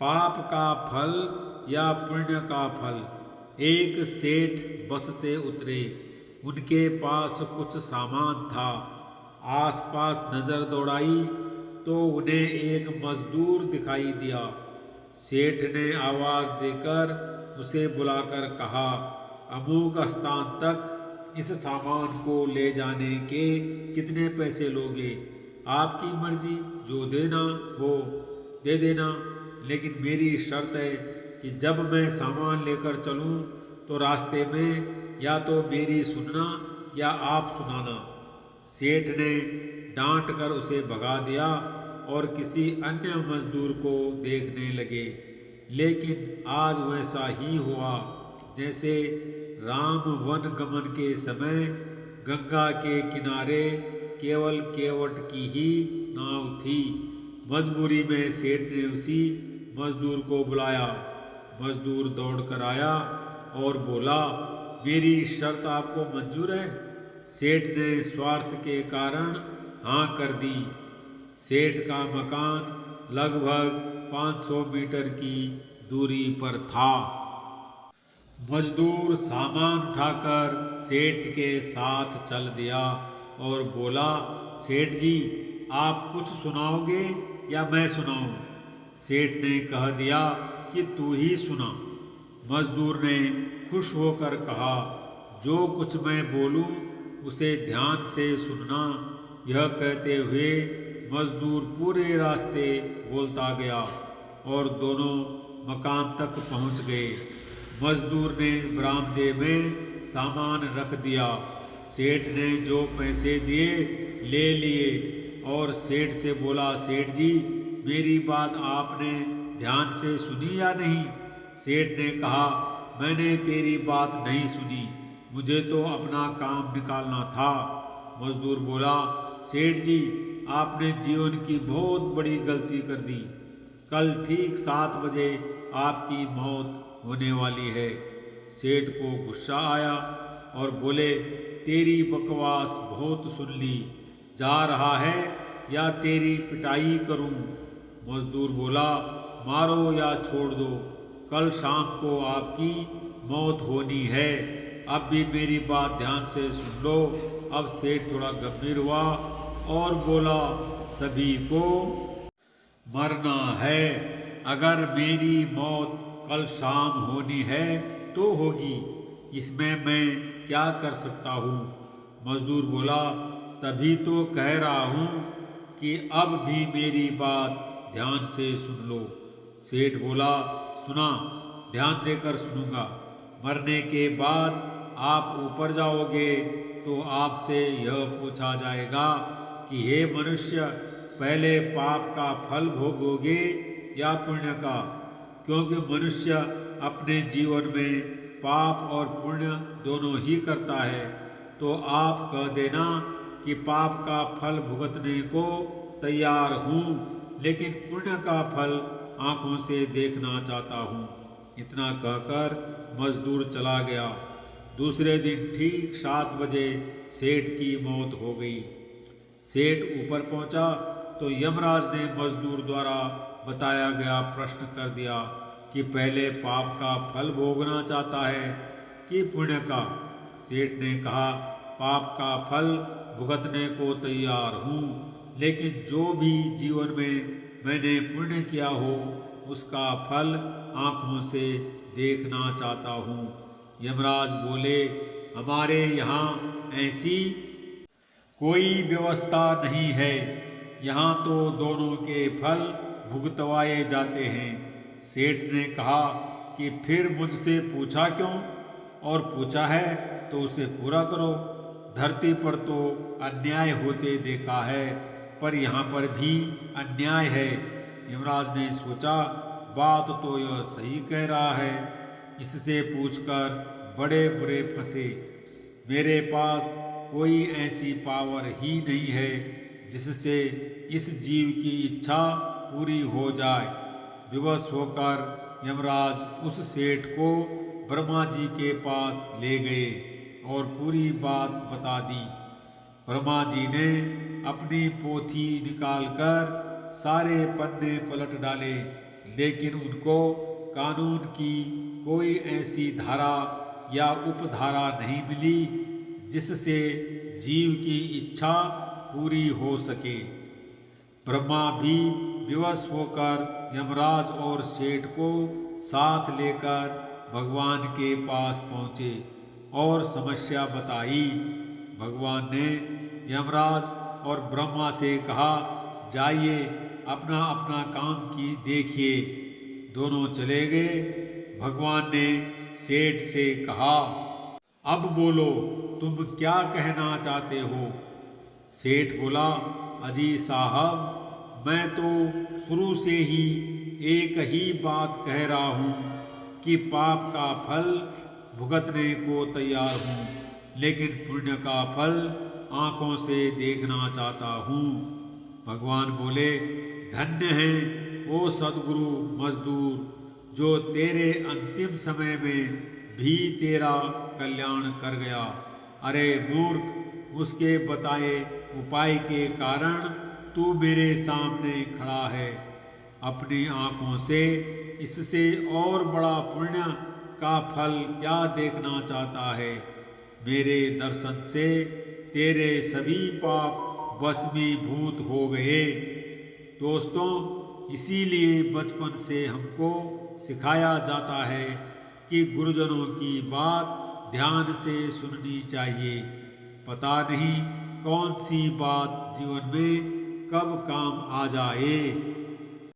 पाप का फल या पुण्य का फल। एक सेठ बस से उतरे। उनके पास कुछ सामान था। आसपास नजर दौड़ाई तो उन्हें एक मजदूर दिखाई दिया। सेठ ने आवाज देकर उसे बुलाकर कहा, अमुक स्थान तक इस सामान को ले जाने के कितने पैसे लोगे? आपकी मर्जी, जो देना हो दे देना, लेकिन मेरी शर्त है कि जब मैं सामान लेकर चलूं तो रास्ते में या तो मेरी सुनना या आप सुनाना। सेठ ने डांट कर उसे भगा दिया और किसी अन्य मजदूर को देखने लगे। लेकिन आज वैसा ही हुआ जैसे राम वन गमन के समय गंगा के किनारे केवल केवट की ही नाव थी। मजबूरी में सेठ ने उसी मजदूर को बुलाया। मजदूर दौड़ कर आया और बोला, मेरी शर्त आपको मंजूर है? सेठ ने स्वार्थ के कारण हाँ कर दी। सेठ का मकान लगभग 500 मीटर की दूरी पर था। मजदूर सामान उठाकर सेठ के साथ चल दिया और बोला, सेठ जी, आप कुछ सुनाओगे या मैं सुनाऊं? सेठ ने कह दिया कि तू ही सुना। मजदूर ने खुश होकर कहा, जो कुछ मैं बोलूं उसे ध्यान से सुनना। यह कहते हुए मजदूर पूरे रास्ते बोलता गया और दोनों मकान तक पहुंच गए। मजदूर ने बरामदे में सामान रख दिया। सेठ ने जो पैसे दिए ले लिए और सेठ से बोला, सेठ जी, मेरी बात आपने ध्यान से सुनी या नहीं? सेठ ने कहा, मैंने तेरी बात नहीं सुनी, मुझे तो अपना काम निकालना था। मजदूर बोला, सेठ जी, आपने जीवन की बहुत बड़ी गलती कर दी। कल ठीक 7 बजे आपकी मौत होने वाली है। सेठ को गुस्सा आया और बोले, तेरी बकवास बहुत सुन ली, जा रहा है या तेरी पिटाई करूं? मजदूर बोला, मारो या छोड़ दो, कल शाम को आपकी मौत होनी है। अब भी मेरी बात ध्यान से सुन लो। अब सेठ थोड़ा गंभीर हुआ और बोला, सभी को मरना है। अगर मेरी मौत कल शाम होनी है तो होगी, इसमें मैं क्या कर सकता हूँ? मजदूर बोला, तभी तो कह रहा हूँ कि अब भी मेरी बात ध्यान से सुन लो। सेठ बोला, सुना, ध्यान देकर सुनूंगा। मरने के बाद आप ऊपर जाओगे तो आपसे यह पूछा जाएगा कि हे मनुष्य, पहले पाप का फल भोगोगे या पुण्य का? क्योंकि मनुष्य अपने जीवन में पाप और पुण्य दोनों ही करता है। तो आप कह देना कि पाप का फल भुगतने को तैयार हूँ, लेकिन पुण्य का फल आंखों से देखना चाहता हूँ। इतना कहकर मजदूर चला गया। दूसरे दिन ठीक 7 बजे सेठ की मौत हो गई। सेठ ऊपर पहुंचा तो यमराज ने मजदूर द्वारा बताया गया प्रश्न कर दिया कि पहले पाप का फल भोगना चाहता है कि पुण्य का? सेठ ने कहा, पाप का फल भुगतने को तैयार हूँ, लेकिन जो भी जीवन में मैंने पुण्य किया हो उसका फल आंखों से देखना चाहता हूँ। यमराज बोले, हमारे यहाँ ऐसी कोई व्यवस्था नहीं है। यहाँ तो दोनों के फल भुगतवाए जाते हैं। सेठ ने कहा कि फिर मुझसे पूछा क्यों? और पूछा है तो उसे पूरा करो। धरती पर तो अन्याय होते देखा है, पर यहाँ पर भी अन्याय है। यमराज ने सोचा, बात तो यह सही कह रहा है। इससे पूछकर बड़े बुरे फंसे। मेरे पास कोई ऐसी पावर ही नहीं है जिससे इस जीव की इच्छा पूरी हो जाए। विवश होकर यमराज उस सेठ को ब्रह्मा जी के पास ले गए और पूरी बात बता दी। ब्रह्मा जी ने अपनी पोथी निकालकर सारे पन्ने पलट डाले लेकिन उनको कानून की कोई ऐसी धारा या उपधारा नहीं मिली जिससे जीव की इच्छा पूरी हो सके। ब्रह्मा भी विवश होकर यमराज और सेठ को साथ लेकर भगवान के पास पहुँचे और समस्या बताई। भगवान ने यमराज और ब्रह्मा से कहा, जाइए अपना अपना काम की देखिए। दोनों चले गए। भगवान ने सेठ से कहा, अब बोलो, तुम क्या कहना चाहते हो? सेठ बोला, अजी साहब, मैं तो शुरू से ही एक ही बात कह रहा हूँ कि पाप का फल भुगतने को तैयार हूँ, लेकिन पुण्य का फल आँखों से देखना चाहता हूँ। भगवान बोले, धन्य है वो सद्गुरु मजदूर जो तेरे अंतिम समय में भी तेरा कल्याण कर गया। अरे मूर्ख, उसके बताए उपाय के कारण तू मेरे सामने खड़ा है। अपनी आँखों से इससे और बड़ा पुण्य का फल क्या देखना चाहता है? मेरे दर्शन से तेरे सभी पाप भस्मीभूत हो गए। दोस्तों, इसीलिए बचपन से हमको सिखाया जाता है कि गुरुजनों की बात ध्यान से सुननी चाहिए। पता नहीं कौन सी बात जीवन में कब काम आ जाए।